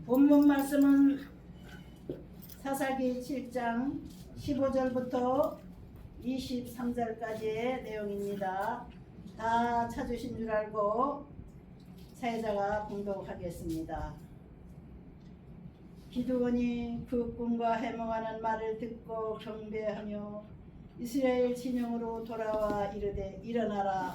본문 말씀은 사사기 7장 15절부터 23절까지의 내용입니다. 다 찾으신 줄 알고 사회자가 봉독하겠습니다. 기드온이 그 꿈과 해몽하는 말을 듣고 경배하며 이스라엘 진영으로 돌아와 이르되 일어나라,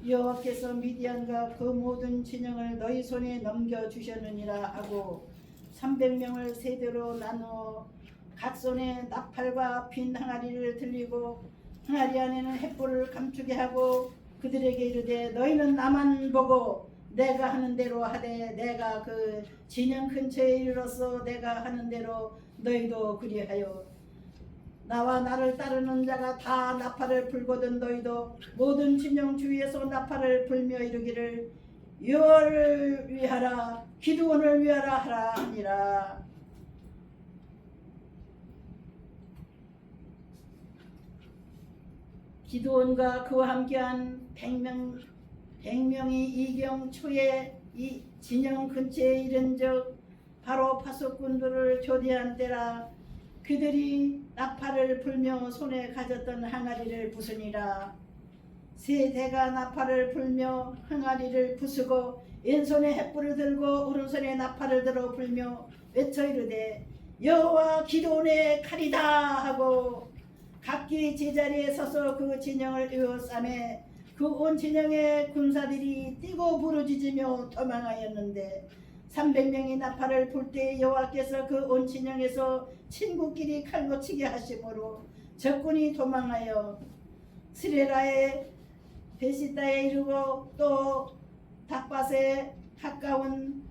여호와께서 미디안과 그 모든 진영을 너희 손에 넘겨주셨느니라 하고 300명을 세대로 나누어 각 손에 나팔과 빈 항아리를 들리고 항아리 안에는 횃불을 감추게 하고 그들에게 이르되 너희는 나만 보고 내가 하는 대로 하되 내가 그 진영 근처에 이르러서 내가 하는 대로 너희도 그리하여 나와 나를 따르는 자가 다 나팔을 불거든 너희도 모든 진영 주위에서 나팔을 불며 이르기를 여호와를 위하라 기드온을 위하라 하라 하니라. 기드온과 그와 함께한 100명이 이경 초에 이 진영 근처에 이른 적 바로 파수꾼들을 교대한 때라. 그들이 나팔을 불며 손에 가졌던 항아리를 부수니라. 세 대가 나팔을 불며 항아리를 부수고 왼손에 횃불을 들고 오른손에 나팔을 들어 불며 외쳐 이르되 여호와 기드온의 칼이다 하고 각기 제자리에 서서 그 진영을 에워싸매 그 온 진영의 군사들이 뛰고 부르짖으며 도망하였는데 300명이 나팔을 불 때 여호와께서 그 온 진영에서 친구끼리 칼로 치게 하심으로 적군이 도망하여 스레라의 베시다에 이르고 또 닥밭에 가까운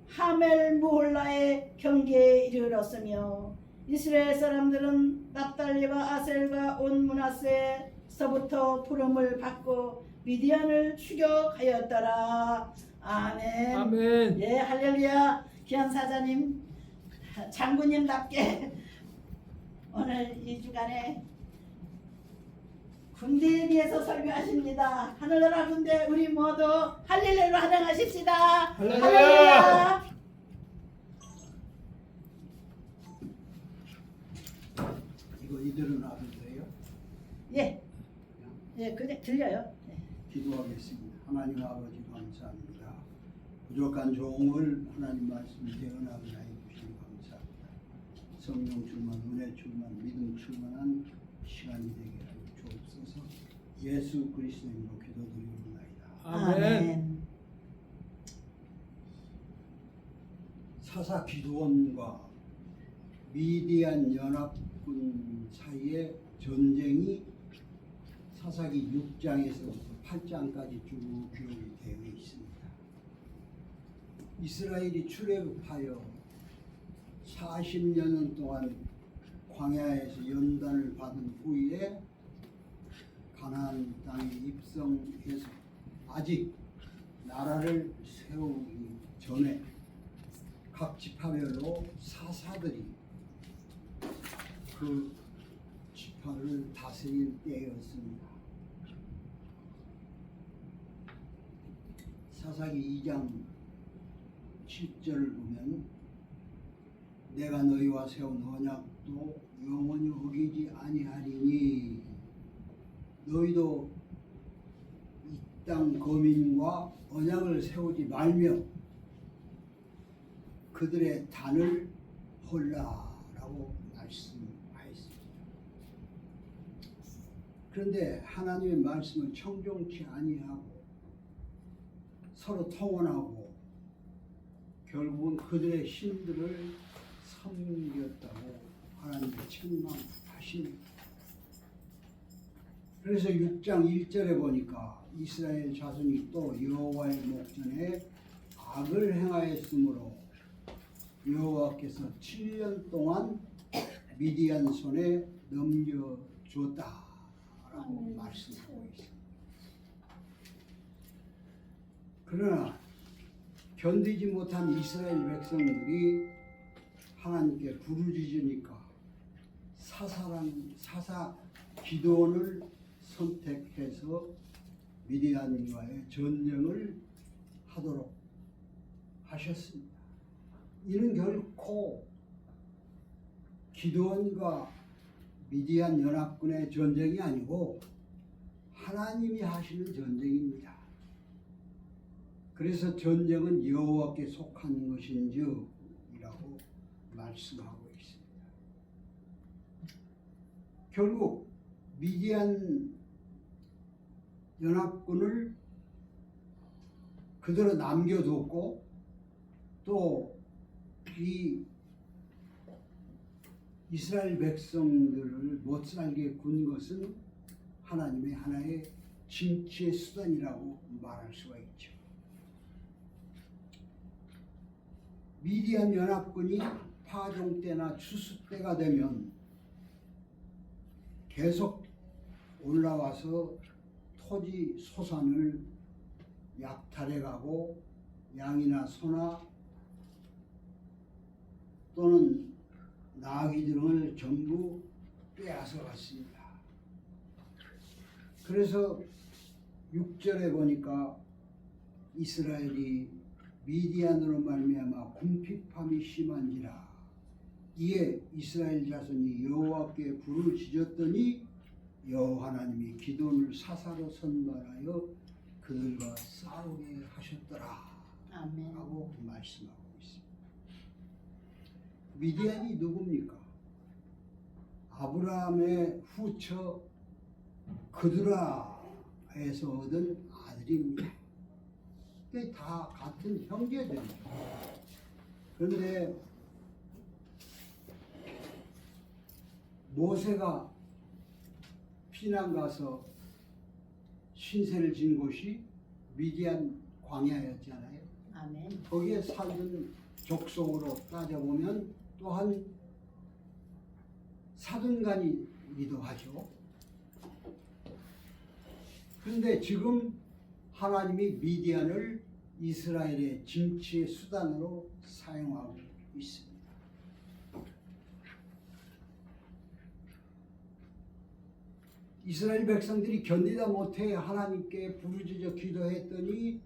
하멜무홀라의 경계에 이르렀으며 이스라엘 사람들은 납달리와 아셀과 온 므낫세에서부터 부름을 받고 미디안을 추격하였더라. 아멘. 아멘. 예, 할렐루야. 귀한 사자님, 장군님답게 오늘 이 주간에 군대에 대해서 설교하십니다. 하늘나라 군대 우리 모두 할렐루야로 환영하십시다. 할렐루야. 이거 이대로 놔도 돼요? 예, 예, 그래 들려요. 네. 기도하겠습니다. 하나님 아버지 감사합니다. 부족한 종을 하나님 말씀 대언하게 하여 주시니 감사합니다. 성령 충만, 은혜 충만, 믿음 충만한 시간이 되게 하여 주옵소서. 예수 그리스도님으로 기도드리옵나이다. 아멘. 사사 기드온과 미디안 연합군 사이의 전쟁이 사사기 6장에서부터 8장까지 쭉 기록이 되어 있습니다. 이스라엘이 출애굽하여 40년 동안 광야에서 연단을 받은 후에 가나안 땅에 입성해서 아직 나라를 세우기 전에 각 지파별로 사사들이 그 지파를 다스릴 때였습니다. 사사기 2장 7절을 보면 내가 너희와 세운 언약도 영원히 어기지 아니하리니 너희도 이 땅 거민과 언약을 세우지 말며 그들의 단을 헐라라고 말씀하였습니다. 그런데 하나님의 말씀을 청종치 아니하고 서로 통원하고 결국은 그들의 신들을 섬겼다고 하나님이 책망하십니다. 그래서 6장 1절에 보니까 이스라엘 자손이 또 여호와의 목전에 악을 행하였으므로 여호와께서 7년 동안 미디안 손에 넘겨줬다라고 말씀하고 있습니다. 그러나 견디지 못한 이스라엘 백성들이 하나님께 부르짖으니까 사사 기드온을 선택해서 미디안과의 전쟁을 하도록 하셨습니다. 이는 결코 기드온과 미디안 연합군의 전쟁이 아니고 하나님이 하시는 전쟁입니다. 그래서 전쟁은 여호와께 속한 것인지라고 말씀하고 있습니다. 결국 미디안 연합군을 그대로 남겨뒀고 또 이 이스라엘 백성들을 못 살게 군 것은 하나님의 하나의 징치의 수단이라고 말할 수가 있죠. 미디안 연합군이 파종 때나 추수 때가 되면 계속 올라와서 토지 소산을 약탈해가고 양이나 소나 또는 나귀 등을 전부 빼앗아 갔습니다. 그래서 6절에 보니까 이스라엘이 미디안으로 말미암아 궁핍함이 심한지라 이에 이스라엘 자손이 여호와께 부르짖었더니 여호와 하나님이 기드온을 사사로 선발하여 그들과 싸우게 하셨더라 아멘. 라고 말씀하고 있습니다. 미디안이 누굽니까? 아브라함의 후처 그드라에서 얻은 아들입니다. 다 같은 형제들이죠. 그런데 모세가 피난 가서 신세를 진 곳이 미디안 광야였잖아요. 아멘. 거기에 살던 족속으로 따져보면 또한 사돈간이기도 하죠. 그런데 지금 하나님이 미디안을 이스라엘의 징치의 수단으로 사용하고 있습니다. 이스라엘 백성들이 견디다 못해 하나님께 부르짖어 기도했더니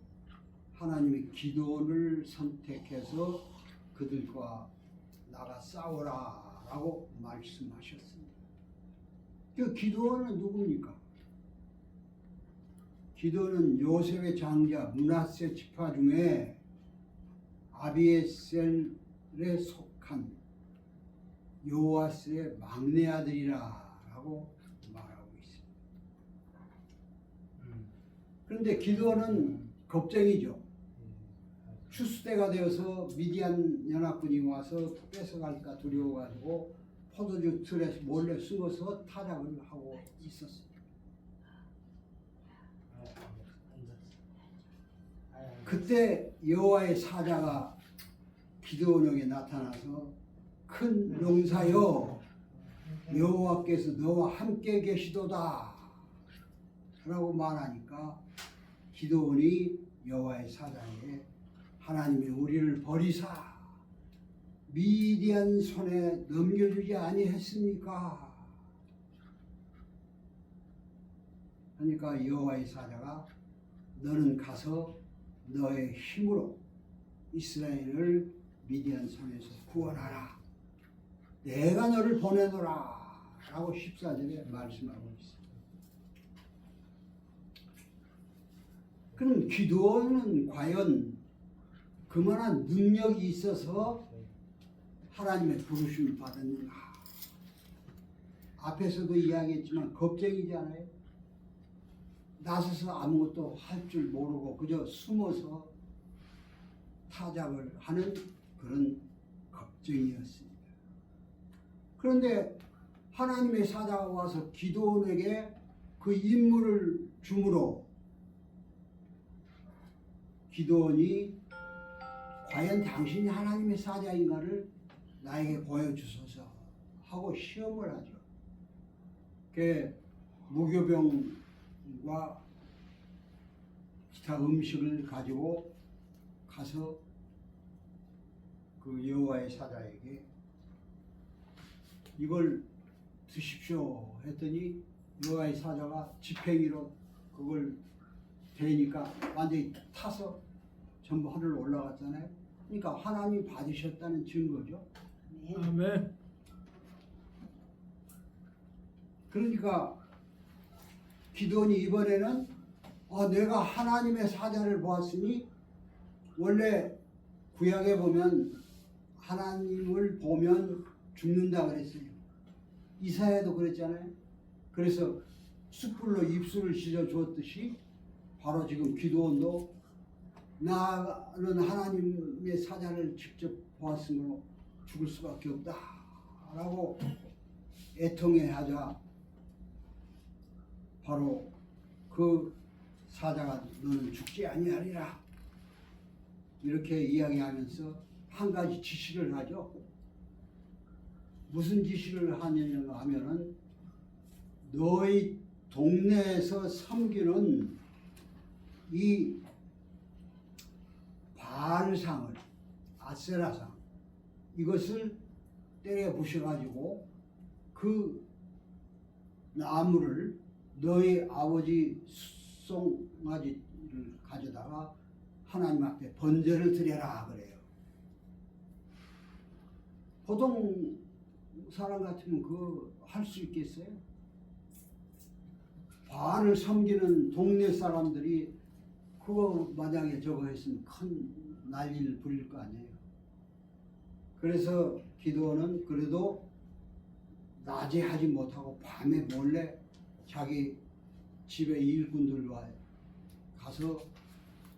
하나님이 기드온을 선택해서 그들과 나가 싸워라 라고 말씀하셨습니다. 그 기드온은 누굽니까? 기드온은 요셉의 장자 므낫세 지파 중에 아비에셀에 속한 요아스의 막내 아들이라 라고 말하고 있습니다. 그런데 기드온은 겁쟁이죠. 추수 때가 되어서 미디안 연합군이 와서 뺏어갈까 두려워가지고 포도주 틀에 몰래 숨어서 타작을 하고 있었습니다. 그때 여호와의 사자가 기드온에게 나타나서 큰 용사여 여호와께서 너와 함께 계시도다 라고 말하니까 기드온이 여호와의 사자에게 하나님이 우리를 버리사 미디안 손에 넘겨주지 아니했습니까? 그러니까 여호와의 사자가 너는 가서 너의 힘으로 이스라엘을 미디안 손에서 구원하라. 내가 너를 보내노라 라고 14절에 말씀하고 있습니다. 그럼 기드온은 과연 그만한 능력이 있어서 하나님의 부르심을 받았는가? 앞에서도 이야기했지만 겁쟁이잖아요. 나서서 아무것도 할 줄 모르고 그저 숨어서 타작을 하는 그런 겁쟁이였습니다. 그런데 하나님의 사자가 와서 기드온에게 그 임무를 주므로 기드온이 과연 당신이 하나님의 사자인가를 나에게 보여주소서 하고 시험을 하죠. 그 무교병과 기타 음식을 가지고 가서 그 여호와의 사자에게 이걸 드십시오 했더니 여호와의 사자가 지팡이로 그걸 대니까 완전히 타서 전부 하늘로 올라갔잖아요. 그러니까 하나님 받으셨다는 증거죠. 아멘. 아멘. 그러니까 기도원이 이번에는 내가 하나님의 사자를 보았으니, 원래 구약에 보면 하나님을 보면 죽는다 그랬어요. 이사야도 그랬잖아요. 그래서 숯불로 입술을 씻어 주었듯이 바로 지금 기도원도 나는 하나님의 사자를 직접 보았으므로 죽을 수밖에 없다 라고 애통해 하자 바로 그 사자가 너는 죽지 아니하리라 이렇게 이야기하면서 한 가지 지시를 하죠. 무슨 지시를 하느냐 하면은 너희 동네에서 섬기는 이 바알상을, 아세라상, 이것을 때려 부셔가지고 그 나무를 너희 아버지 송아지를 가져다가 하나님 앞에 번제를 드려라 그래요. 보통 사람 같으면 그거 할 수 있겠어요? 바알을 섬기는 동네 사람들이 그거 만약에 저거 했으면 큰 난리를 부릴 거 아니에요. 그래서 기도는 그래도 낮에 하지 못하고 밤에 몰래 자기 집에 일꾼들과 가서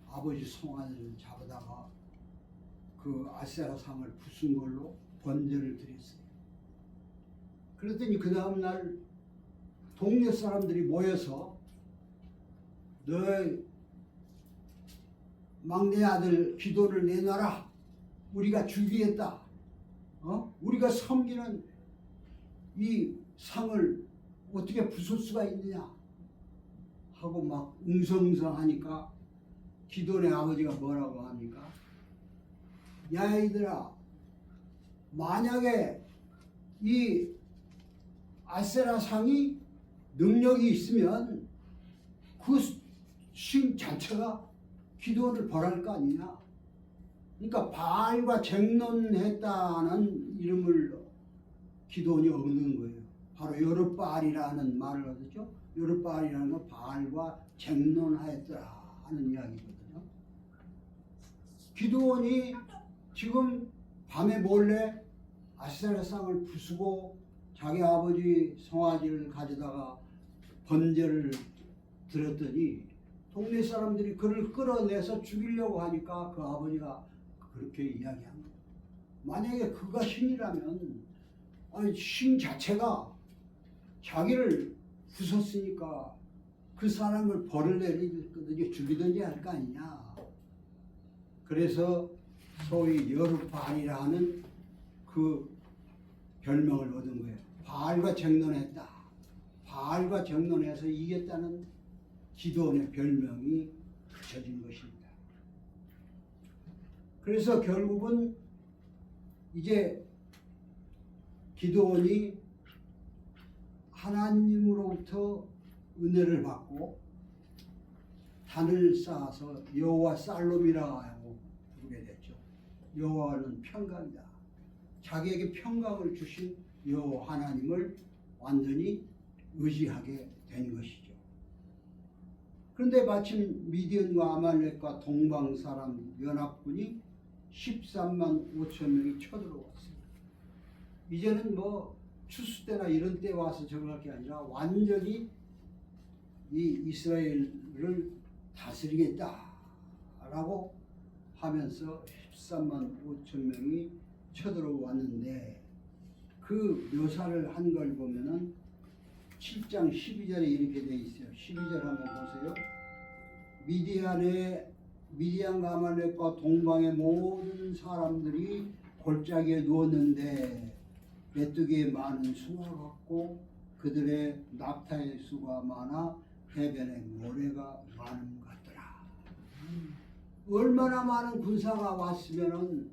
아버지 송아지를 잡아다가 그 아세라 상을 부순 걸로 번제를 드렸어요. 그랬더니 그 다음날 동네 사람들이 모여서 너의 막내 아들 기도를 내놔라. 우리가 죽이겠다. 우리가 섬기는 이 상을 어떻게 부술 수가 있느냐 하고 막 웅성웅성하니까 기도의 아버지가 뭐라고 합니까? 야 이들아, 만약에 이 아세라 상이 능력이 있으면 그 신 자체가 기도를 벌할 거 아니냐. 그러니까 바알과 쟁론했다는 이름을 기도원이 얻는 거예요. 바로 여룻바알이라는 말을 얻었죠. 여룻바알이라는 건 바알과 쟁론하였더라 하는 이야기거든요. 기도원이 지금 밤에 몰래 아세라상을 부수고 자기 아버지 송아지를 가져다가 번제를 드렸더니 동네 사람들이 그를 끌어내서 죽이려고 하니까 그 아버지가 그렇게 이야기한 거예요. 만약에 그가 신이라면 아니 신 자체가 자기를 부쉈으니까 그 사람을 벌을 내리든지 죽이든지 할 거 아니냐. 그래서 소위 여룻바알이라는 그 별명을 얻은 거예요. 바알과 쟁론했다. 바알과 쟁론해서 이겼다는 기도원의 별명이 붙여진 것입니다. 그래서 결국은 이제 기도원이 하나님으로부터 은혜를 받고 단을 쌓아서 여호와 살롬이라고 부르게 됐죠. 여호와는 평강이다. 자기에게 평강을 주신 여호와 하나님을 완전히 의지하게 된 것이죠. 그런데 마침 미디안과 아말렉과 동방 사람 연합군이 13만 5천 명이 쳐들어왔어요. 이제는 뭐 추수 때나 이런 때 와서 저거 할 게 아니라 완전히 이 이스라엘을 다스리겠다라고 하면서 13만 5천 명이 쳐들어왔는데 그 묘사를 한 걸 보면은 7장 12절에 이렇게 돼 있어요. 12절 한번 보세요. 미디안과 아말렉과 동방의 모든 사람들이 골짜기에 누웠는데 메뚜기의 많은 수가 같고 그들의 낙타의 수가 많아 해변에 모래가 많은 것 같더라. 얼마나 많은 군사가 왔으면은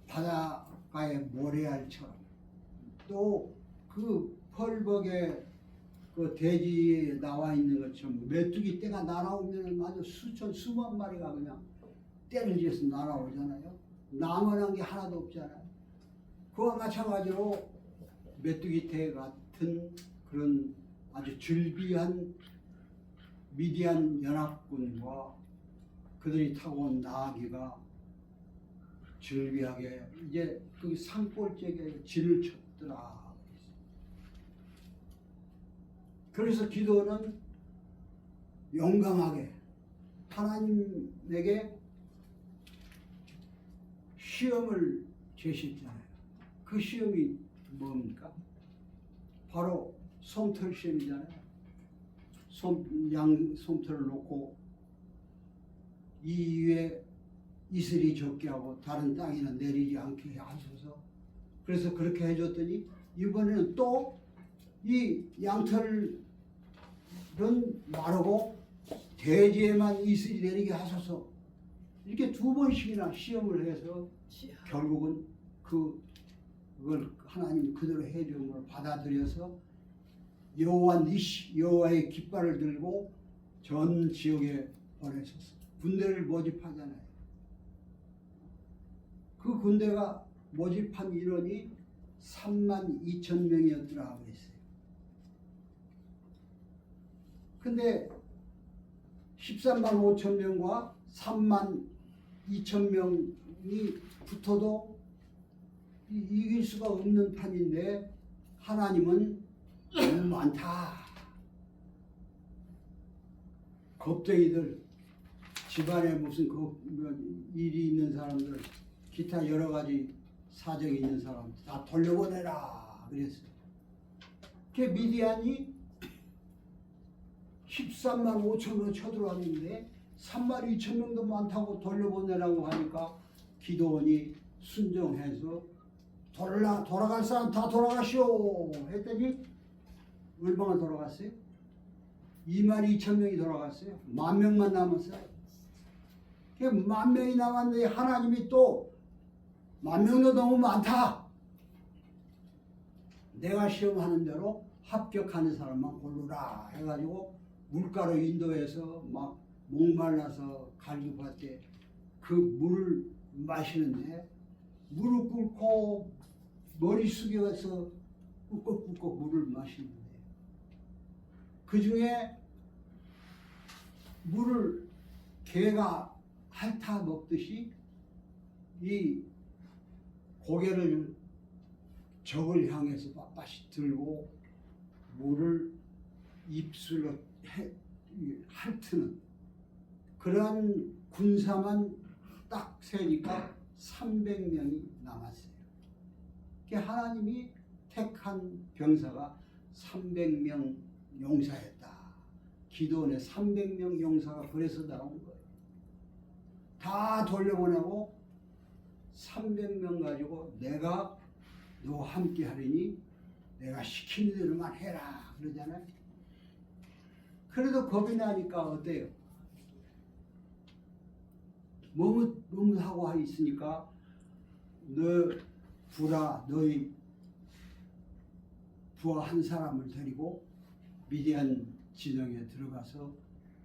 바닷가에 모래알처럼 또 그 펄벅에 그 대지에 나와 있는 것처럼 메뚜기 떼가 날아오면 아주 수천 수만 마리가 그냥 때를 지어서 날아오잖아요. 남아난 게 하나도 없잖아요. 그와 마찬가지로 메뚜기 태 같은 그런 아주 즐비한 미디안 연합군과 그들이 타고 온 나귀가 즐비하게 이제 그 산골짜기에 진을 쳤더라. 그래서 기도는 용감하게 하나님에게 시험을 제시했잖아요. 그 시험이 뭡니까? 바로 솜털 시험이잖아요. 양 솜털을 놓고 이 위에 이슬이 적게 하고 다른 땅에는 내리지 않게 하소서. 그래서 그렇게 해줬더니 이번에는 또 이 양털은 마르고 대지에만 이슬이 내리게 하소서. 이렇게 2번씩이나 시험을 해서 결국은 그걸 하나님 그대로 해주음을 받아들여서 여호와 니시 여호와의 깃발을 들고 전 지역에 보내셨어. 군대를 모집하잖아요. 그 군대가 모집한 인원이 32,000명이었더라 그랬어요. 근데 13만 5천 명과 3만 2천 명이 붙어도 이길 수가 없는 판인데 하나님은 너무 많다. 겁쟁이들, 집안에 무슨 일이 있는 사람들, 기타 여러 가지 사정이 있는 사람 다 돌려보내라 그랬어요. 그 미디안이 13만 5천으로 쳐들어왔는데 3만 2천 명도 많다고 돌려보내라고 하니까 기도원이 순종해서 돌아갈 사람 다 돌아가시오 했더니 얼마나 돌아갔어요? 2만 2천 명이 돌아갔어요. 10,000명만 남았어요. 그 10,000명이 남았는데 하나님이 또 10,000명도 너무 많다. 내가 시험하는 대로 합격하는 사람만 고르라 해가지고 물가로 인도해서 막 목말라서 갈급할 때 그 물을 마시는데 무릎 꿇고 머리 숙여서 꿀꺽꿀꺽 물을 마시는데 그 중에 물을 개가 핥아 먹듯이 이 고개를 적을 향해서 빳빳이 들고 물을 입술로 핥는 그러한 군사만 딱 세니까 300명이 남았어요. 하나님이 택한 병사가 300명 용사였다. 기도원에 300명 용사가 그래서 나온 거예요. 다 돌려보내고 300명 가지고 내가 너와 함께 하리니 내가 시키는 대로만 해라 그러잖아요. 그래도 겁이 나니까 어때요? 머뭇하고 있으니까 너희 부하 한 사람을 데리고 미디안 진영에 들어가서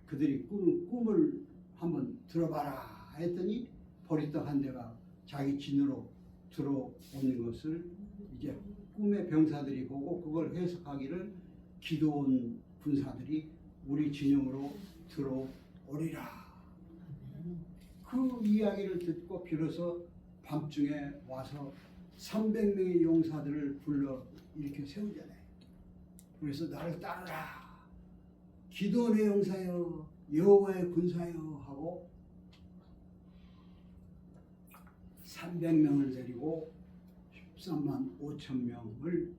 그들이 꿈을 한번 들어봐라 했더니 보리떡 한 대가 자기 진으로 들어오는 것을 이제 꿈의 병사들이 보고 그걸 해석하기를 기도원 군사들이 우리 진영으로 들어오리라. 그 이야기를 듣고 비로소 밤중에 와서 300명의 용사들을 불러 이렇게 세우잖아요. 그래서 나를 따르라. 기도원의 용사여 여호와의 군사여 하고 300명을 데리고 13만 5천 명을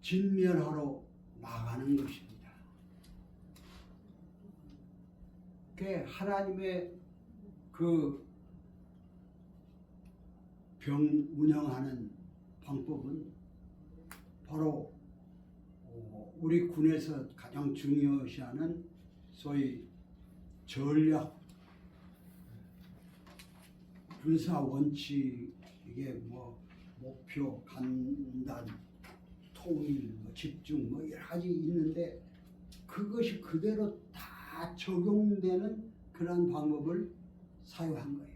진멸하러 나가는 것입니다. 하나님의 그 병 운영하는 방법은 바로 우리 군에서 가장 중요시하는 소위 전략 군사 원칙 이게 뭐 목표, 간단, 통일, 집중 여러 가지 있는데 그것이 그대로 다 적용되는 그런 방법을 사용한 거예요.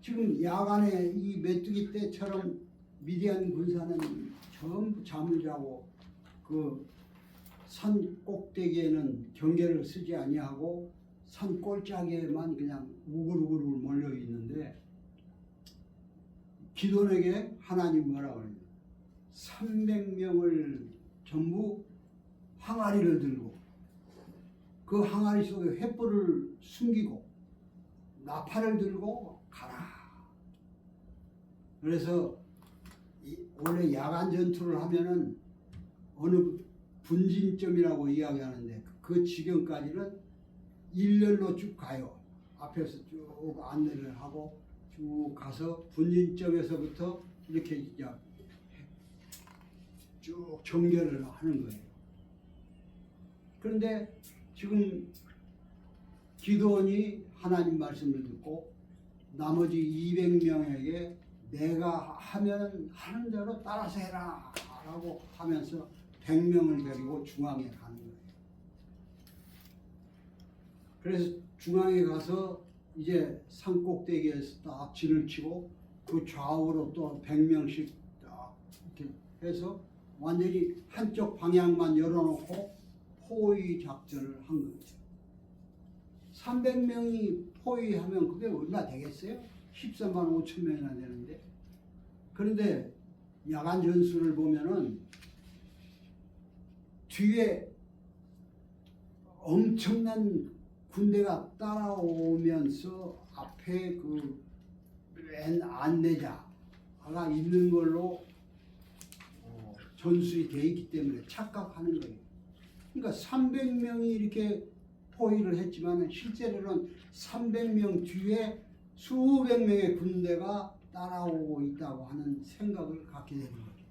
지금 야간에 이 메뚜기 때처럼 미디안 군사는 전부 잠을 자고 그 산 꼭대기에는 경계를 쓰지 아니하고 산 꼴짝에만 그냥 우글우글 몰려 있는데 기돈에게 하나님 뭐라고 그러냐? 300명을 전부 항아리를 들고 그 항아리 속에 횃불을 숨기고 나팔을 들고 가라. 그래서 원래 야간 전투를 하면은 어느 분진점이라고 이야기하는데 그 지경까지는 일렬로 쭉 가요. 앞에서 쭉 안내를 하고 쭉 가서 분진점에서부터 이렇게 이제 쭉 정결을 하는 거예요. 그런데 지금 기도원이 하나님 말씀을 듣고 나머지 200명에게 내가 하면 하는 대로 따라서 해라 라고 하면서 100명을 데리고 중앙에 가는 거예요. 그래서 중앙에 가서 이제 산 꼭대기에서 딱 진을 치고 그 좌우로 또 100명씩 딱 이렇게 해서 완전히 한쪽 방향만 열어놓고 포위 작전을 한 거예요. 300명이 포위하면 그게 얼마 되겠어요? 14만 5천 명이나 되는데. 그런데 야간 전술을 보면은 뒤에 엄청난 군대가 따라오면서 앞에 그 맨 안내자가 있는 걸로 전술이 되어 있기 때문에 착각하는 거예요. 그러니까 300명이 이렇게 포위를 했지만 실제로는 300명 뒤에 수백 명의 군대가 따라오고 있다고 하는 생각을 갖게 되는 거죠.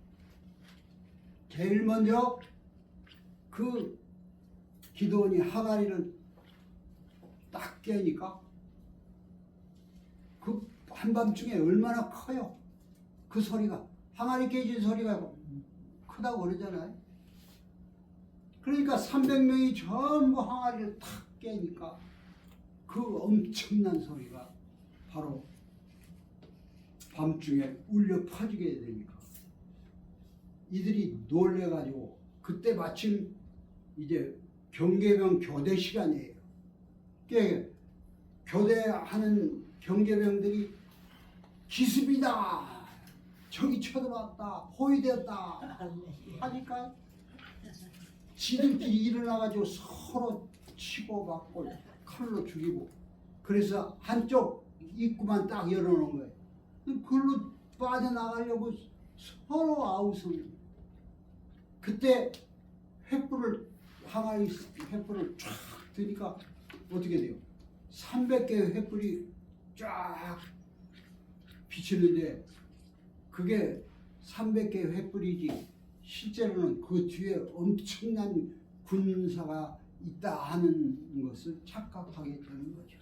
제일 먼저 그 기도원이 항아리를 딱 깨니까 그 한밤중에 얼마나 커요. 그 소리가 항아리 깨진 소리가 크다고 그러잖아요. 그러니까 300명이 전부 항아리를 탁 깨니까 그 엄청난 소리가 바로 밤중에 울려 퍼지게 되니까 이들이 놀래가지고 그때 마침 이제 경계병 교대 시간이에요. 그러니까 교대하는 경계병들이 기습이다, 적이 쳐들어왔다, 포위되었다 하니까 지들끼리 일어나가지고 서로 치고받고 칼로 죽이고 그래서 한쪽 입구만 딱 열어놓은 거예요. 그걸로 빠져나가려고 서로 아우성. 그때 횃불을 항아리 횃불을 쫙 드니까 어떻게 돼요? 300개의 횃불이 쫙 비치는데 그게 300개의 횃불이지 실제로는 그 뒤에 엄청난 군사가 있다 하는 것을 착각하게 되는 거죠.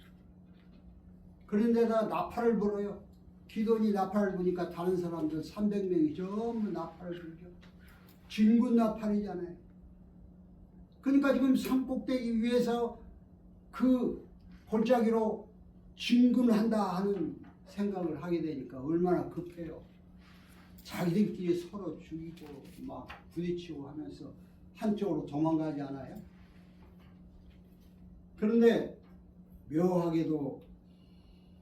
그런데다 나팔을 불어요. 기돈이 나팔을 부니까 다른 사람들 300명이 전부 나팔을 불죠. 진군 나팔이잖아요. 그러니까 지금 산꼭대기 위에서 그 골짜기로 진군한다 하는 생각을 하게 되니까 얼마나 급해요. 자기들끼리 서로 죽이고 막 부딪히고 하면서 한쪽으로 도망가지 않아요? 그런데 묘하게도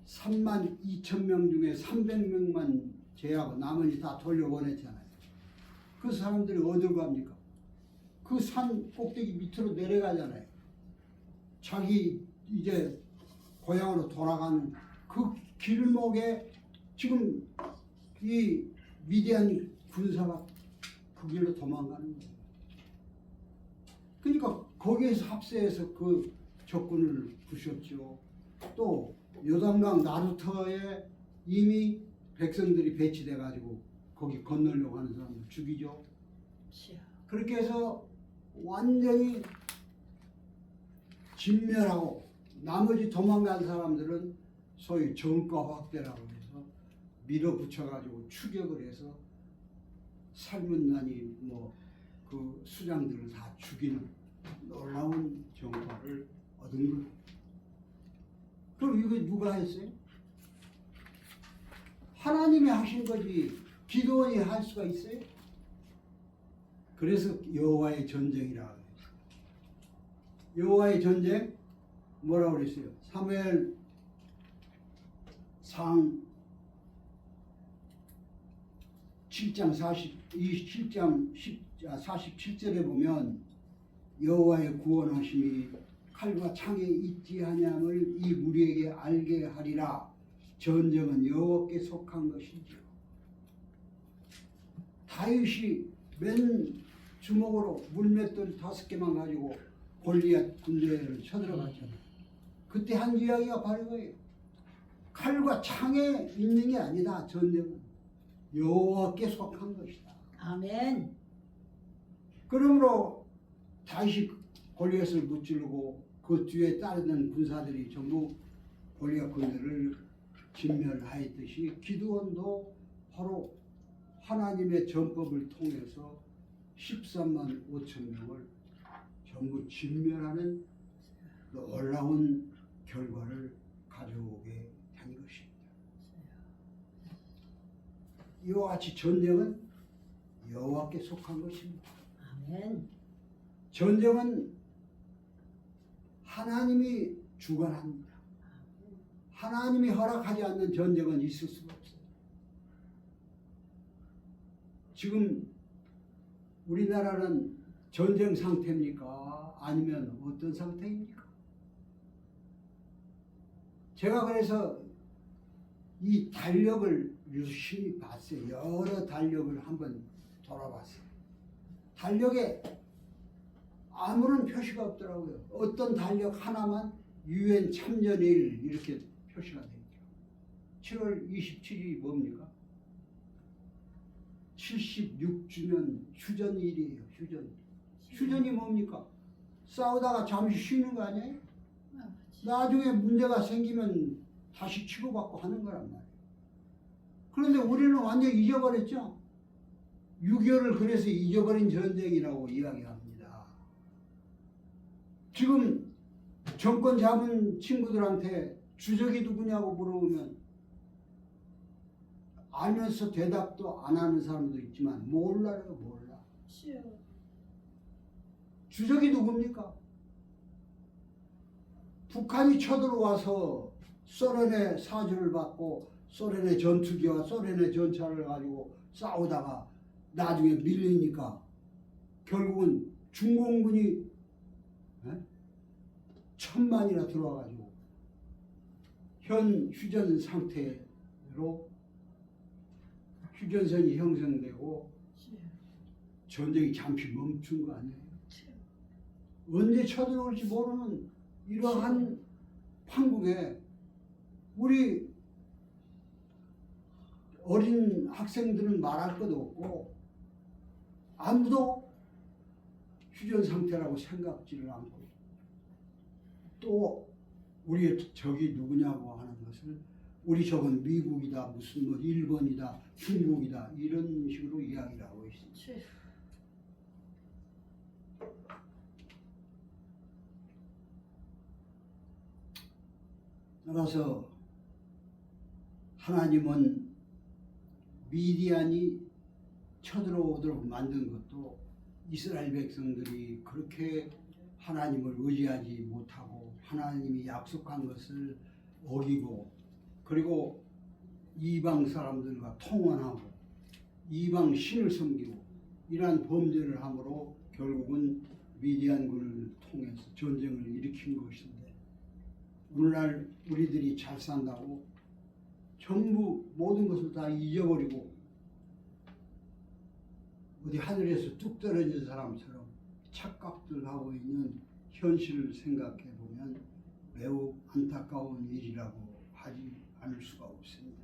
3만 2천 명 중에 300명만 제하고 나머지 다 돌려보냈잖아요. 그 사람들이 어디로 갑니까? 그 산 꼭대기 밑으로 내려가잖아요. 자기 이제 고향으로 돌아가는 그 길목에 지금 이 미디안 군사가 그 길로 도망가는 거예요. 그러니까 거기에서 합세해서 그 적군을 부셨죠. 또 요단강 나루터에 이미 백성들이 배치돼 가지고 거기 건너려고 하는 사람들 죽이죠. 그렇게 해서 완전히 진멸하고 나머지 도망간 사람들은 소위 정과 확대라고 해서 밀어붙여 가지고 추격을 해서 삶은 난이 뭐 그 수장들을 다 죽이는 놀라운 정과를 얻은 거예요. 그럼 이거 누가 했어요? 하나님이 하신 거지 기도원이 할 수가 있어요? 그래서 여호와의 전쟁이라고 했어요. 여호와의 전쟁 뭐라고 그랬어요? 사무엘 상 7장 47절에 보면 여호와의 구원하심이 칼과 창에 있지 아니함을 이 무리에게 알게 하리라. 전쟁은 여호와께 속한 것이지요. 다윗이 맨 주먹으로 물맷돌 5개만 가지고 골리앗 군대를 쳐들어갔잖아요. 그때 한 이야기가 바로 이거예요. 칼과 창에 있는 게 아니다. 전쟁은 여호와께 속한 것이다. 아멘. 그러므로 다시 골리앗을 무찌르고 그 뒤에 따르는 군사들이 전부 골리앗 군대를 진멸하였듯이 기드온도 바로 하나님의 전법을 통해서 13만 5천 명을 전부 진멸하는 놀라운 결과를 가져오게 된 것입니다. 이와 같이 전쟁은 여호와께 속한 것입니다. 아멘. 전쟁은 하나님이 주관합니다. 하나님이 허락하지 않는 전쟁은 있을 수가 없어요. 지금 우리나라는 전쟁 상태입니까? 아니면 어떤 상태입니까? 제가 그래서 이 달력을 유심히 봤어요. 여러 달력을 한번 돌아봤어요. 달력에 아무런 표시가 없더라고요. 어떤 달력 하나만 유엔 참전일 이렇게 표시가 되죠. 7월 27일이 뭡니까? 76주년 휴전일이에요. 휴전이 뭡니까? 싸우다가 잠시 쉬는 거 아니에요? 나중에 문제가 생기면 다시 치고받고 하는 거란 말이에요. 그런데 우리는 완전히 잊어버렸죠? 6.25를 그래서 잊어버린 전쟁이라고 이야기합니다. 지금 정권 잡은 친구들한테 주적이 누구냐고 물어보면 알면서 대답도 안 하는 사람도 있지만 몰라요. 몰라. 주적이 누굽니까? 북한이 쳐들어와서 소련의 사주를 받고 소련의 전투기와 소련의 전차를 가지고 싸우다가 나중에 밀리니까 결국은 중공군이 1000만이나 들어와가지고 현 휴전 상태로 휴전선이 형성되고 전쟁이 잠시 멈춘 거 아니에요? 언제 쳐들어올지 모르는 이러한 판국에 우리 어린 학생들은 말할 것도 없고 아무도 휴전 상태라고 생각지를 않고 또 우리의 적이 누구냐고 하는 것을 우리 적은 미국이다 무슨 뭐 일본이다 중국이다 이런 식으로 이야기를 하고 있습니다. 따라서 하나님은 미디안이 쳐들어오도록 만든 것도 이스라엘 백성들이 그렇게 하나님을 의지하지 못하고 하나님이 약속한 것을 어기고 그리고 이방 사람들과 통혼하고 이방 신을 섬기고 이러한 범죄를 함으로 결국은 미디안군을 통해서 전쟁을 일으킨 것인데 오늘날 우리들이 잘 산다고 전부 모든 것을 다 잊어버리고 어디 하늘에서 뚝 떨어진 사람처럼 착각들 하고 있는 현실을 생각해 보면 매우 안타까운 일이라고 하지 않을 수가 없습니다.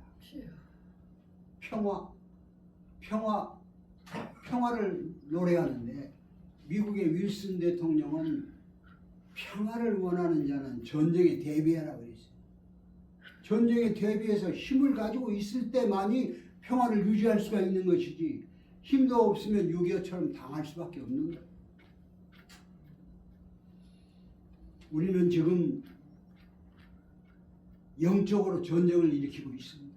평화를 노래하는데 미국의 윌슨 대통령은 평화를 원하는 자는 전쟁에 대비하라 그랬어요. 전쟁에 대비해서 힘을 가지고 있을 때만이 평화를 유지할 수가 있는 것이지 힘도 없으면 6.25처럼 당할 수밖에 없는 거예요. 우리는 지금 영적으로 전쟁을 일으키고 있습니다.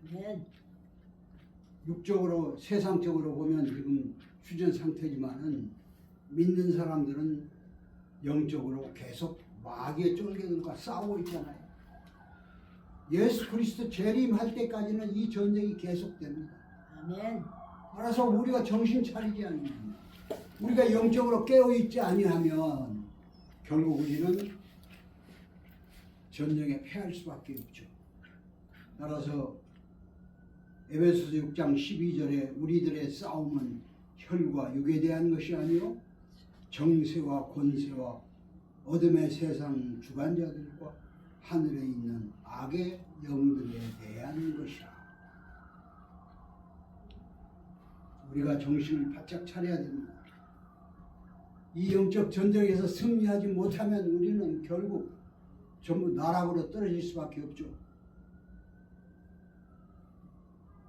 아멘. 육적으로 세상적으로 보면 지금 휴전 상태지만은 믿는 사람들은 영적으로 계속 마귀의 쫄개들과 싸우고 있잖아요. 예수 그리스도 재림할 때까지는 이 전쟁이 계속됩니다. 아멘. 알아서 우리가 정신 차리지 않으면, 우리가 영적으로 깨어있지 아니하면 결국 우리는 전쟁에 패할 수밖에 없죠. 따라서 에베소서 6장 12절에 우리들의 싸움은 혈과 육에 대한 것이 아니요 정세와 권세와 어둠의 세상 주관자들과 하늘에 있는 악의 영들에 대한 것이라. 우리가 정신을 바짝 차려야 됩니다. 이 영적 전쟁에서 승리하지 못하면 우리는 결국 전부 나락으로 떨어질 수밖에 없죠.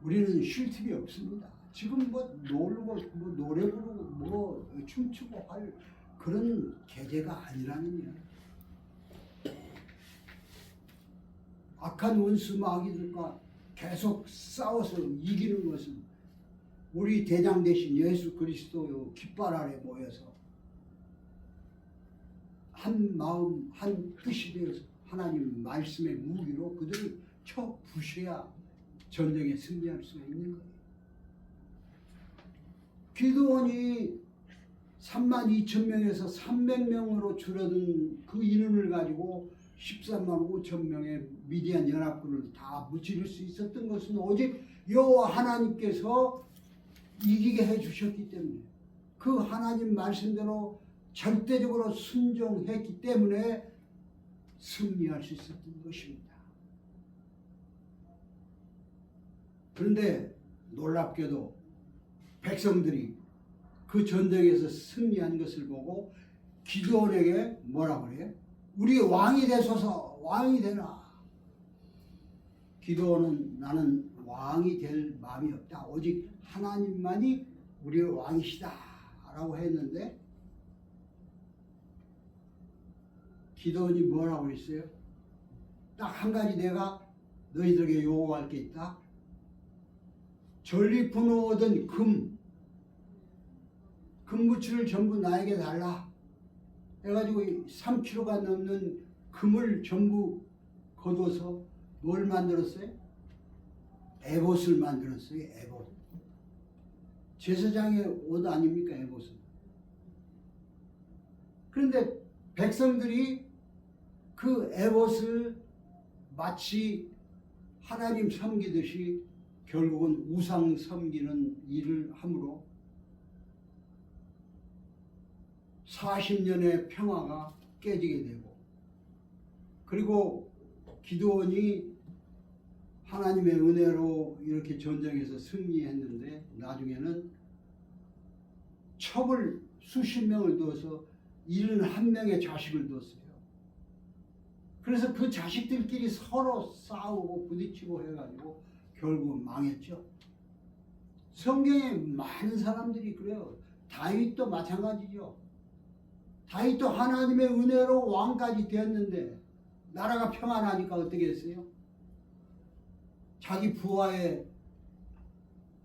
우리는 쉴 틈이 없습니다. 지금 뭐 놀고 뭐 노래 부르고 뭐 춤추고 할 그런 계제가 아니라는 거예요. 악한 원수 마귀들과 계속 싸워서 이기는 것은 우리 대장 대신 예수 그리스도의 깃발 아래 모여서 한 마음 한 뜻이 되어서 하나님 말씀의 무기로 그들을 쳐 부셔야 전쟁에 승리할 수가 있는 거예요. 기드온이 32,000명에서 300명으로 줄어든 그 인원을 가지고 135,000명의 미디안 연합군을 다 무찌를 수 있었던 것은 오직 여호와 하나님께서 이기게 해주셨기 때문에, 그 하나님 말씀대로 절대적으로 순종했기 때문에 승리할 수 있었던 것입니다. 그런데 놀랍게도 백성들이 그 전쟁에서 승리한 것을 보고 기드온에게 뭐라 그래요? 우리 왕이 되소서, 왕이 되라. 기드온은 나는 왕이 될 마음이 없다. 오직 하나님만이 우리의 왕이시다 라고 했는데, 기드온이 뭐라고 했어요? 딱 한 가지 내가 너희들에게 요구할 게 있다. 전리품으로 얻은 금부치를 전부 나에게 달라 해가지고 3kg가 넘는 금을 전부 거둬서 뭘 만들었어요? 에봇을 만들었어요. 에봇. 제사장의 옷 아닙니까? 에봇은. 그런데 백성들이 그 에봇을 마치 하나님 섬기듯이 결국은 우상 섬기는 일을 함으로 40년의 평화가 깨지게 되고, 그리고 기드온이 하나님의 은혜로 이렇게 전쟁에서 승리했는데 나중에는 첩을 수십 명을 두어서 71명의 자식을 두었어요. 그래서 그 자식들끼리 서로 싸우고 부딪히고 해가지고 결국 망했죠. 성경에 많은 사람들이 그래요. 다윗도 마찬가지죠. 다윗도 하나님의 은혜로 왕까지 되었는데 나라가 평안하니까 어떻게 했어요? 자기 부하의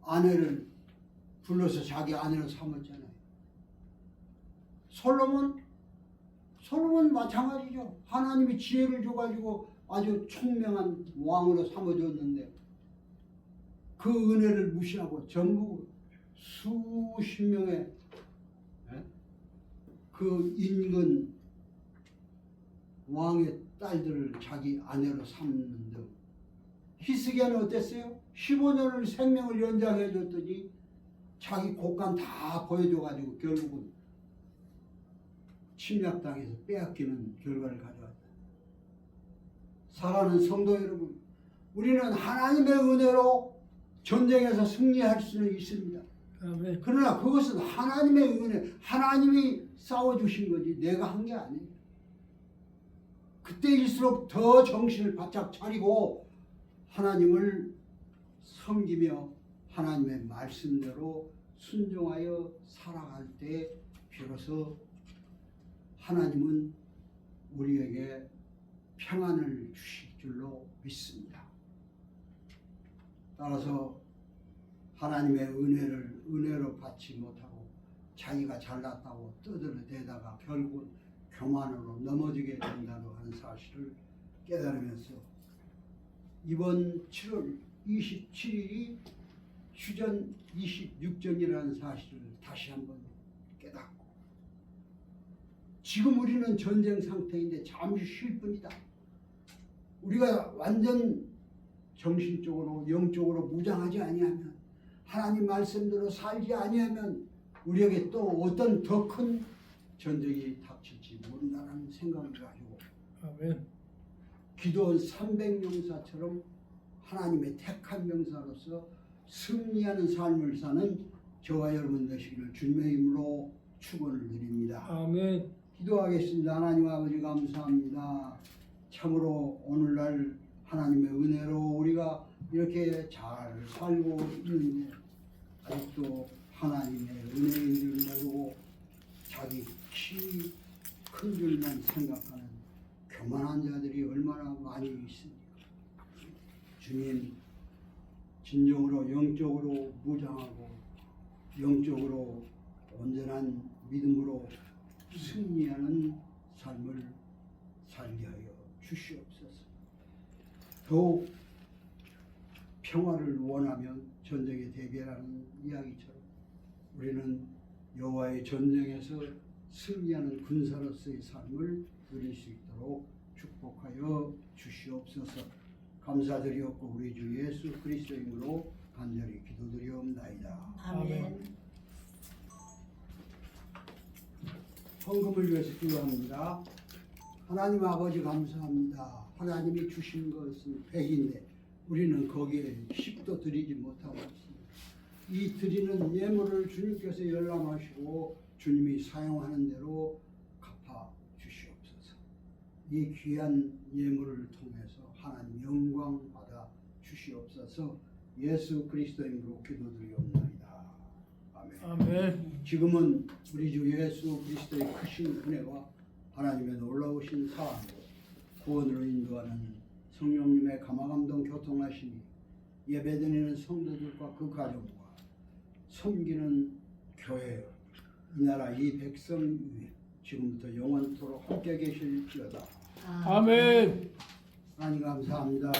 아내를 불러서 자기 아내로 삼았잖아요. 솔로몬 마찬가지죠. 하나님이 지혜를 줘가지고 아주 총명한 왕으로 삼아줬는데 그 은혜를 무시하고 전부 수십 명의 그 인근 왕의 딸들을 자기 아내로 삼는 등. 히스기야는 어땠어요? 15년을 생명을 연장해 줬더니 자기 곡간 다 보여줘가지고 결국은 침략당해서 빼앗기는 결과를 가져왔다. 사랑하는 성도 여러분, 우리는 하나님의 은혜로 전쟁에서 승리할 수는 있습니다. 아멘. 그러나 그것은 하나님의 은혜, 하나님이 싸워주신 거지 내가 한 게 아니에요. 그때일수록 더 정신을 바짝 차리고 하나님을 섬기며 하나님의 말씀대로 순종하여 살아갈 때 비로소 하나님은 우리에게 평안을 주시죠. 줄로 믿습니다. 따라서 하나님의 은혜로 받지 못하고 자기가 잘났다고 떠들어대다가 결국 교만으로 넘어지게 된다고 하는 사실을 깨달으면서 이번 7월 27일이 휴전 26전이라는 사실을 다시 한번 깨닫고 지금 우리는 전쟁 상태인데 잠시 쉴 뿐이다. 우리가 완전 정신적으로 영적으로 무장하지 아니하면 하나님 말씀대로 살지 아니하면 우리에게 또 어떤 더 큰 전쟁이 닥칠지 모른다는 생각을 가지고 아멘. 기도원 300명사처럼 하나님의 택한 명사로서 승리하는 삶을 사는 저와 여러분 되시기를 주님의 이름으로 축원을 드립니다. 아멘. 기도하겠습니다. 하나님 아버지 감사합니다. 참으로 오늘날 하나님의 은혜로 우리가 이렇게 잘 살고 있는데 아직도 하나님의 은혜인 줄 모르고 자기 키 큰 줄만 생각하는 교만한 자들이 얼마나 많이 있습니까? 주님, 진정으로 영적으로 무장하고 영적으로 온전한 믿음으로 승리하는 삶을 살게 하여 주시옵소서. 더욱 평화를 원하면 전쟁에 대비하라는 이야기처럼 우리는 여호와의 전쟁에서 승리하는 군사로서의 삶을 누릴 수 있도록 축복하여 주시옵소서. 감사드리옵고 우리 주 예수 그리스도의 이름으로 간절히 기도드리옵나이다. 아멘. 헌금을 위해서 기도합니다. 하나님 아버지 감사합니다. 하나님이 주신 것은 100인데 우리는 거기에 10도 드리지 못하고 있습니다. 이 드리는 예물을 주님께서 열람하시고 주님이 사용하는 대로 갚아 주시옵소서. 이 귀한 예물을 통해서 하나님 영광 받아 주시옵소서. 예수 그리스도의 이름으로 기도드리옵나이다. 아멘. 아멘. 지금은 우리 주 예수 그리스도의 크신 은혜와 하나님의 놀라우신 사랑으로 구원으로 인도하는 성령님의 감화감동 교통하심이 예배드리는 성도들과 그 가정과 섬기는 교회 이 나라 이 백성 위에 지금부터 영원토록 함께 계실지어다. 아멘. 하나님 감사합니다.